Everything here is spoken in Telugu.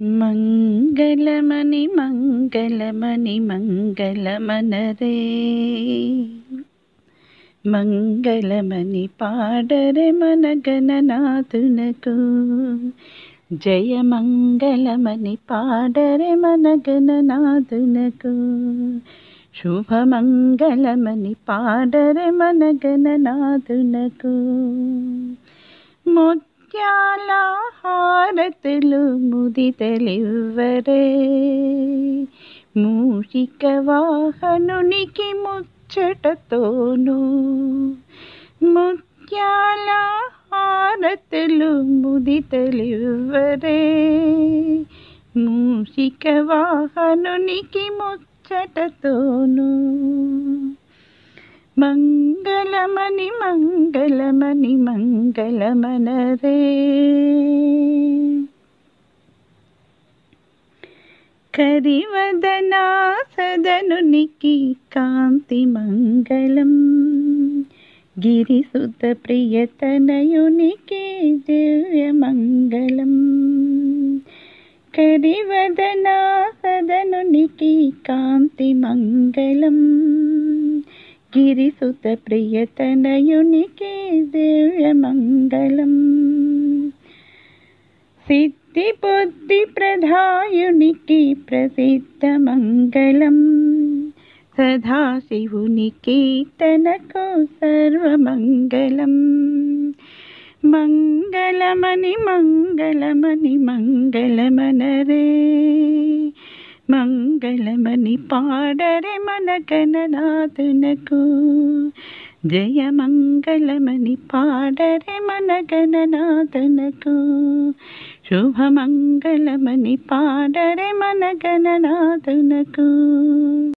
మంగళమని మంగళమని మంగళమనరే, మంగళమని పాడరే మన గణనాథునకు. జయ మంగళమని పాడరే మన గణనాథునకు. శుభమంగళమని పాడరే మన గణనాథునకు. ముత్యాల హారతులు ముదితలివ్వరే, మూషిక వాహనునికి ముచ్చటతోను. ముత్యాల హారతులు ముదితలివ్వరే, మూషిక వాహనునికి ముచ్చటతోను. మంగళమని మంగళమని మంగళమనరే. కరివదనా సదనునికి కాంతి మంగళం, గిరిసుత ప్రియతనయునికి దివ్య మంగళం. కరివదనా సదనునికి కాంతి మంగళం, గిరిసుత ప్రియతనయునికి దివ్య మంగళం. సిద్ధి బుద్ధి ప్రధాయునికి ప్రసిద్ధ మంగళం, సదాశివునికి తనకు సర్వమంగళం. మంగళమని మంగళమని మంగళమనరే, మంగళమని పాడరే మన గణనాథునకు. జయ మంగళమని పాడరే మన గణనాథునకు. శుభమంగళమని పాడరే మన గణనాథునకు.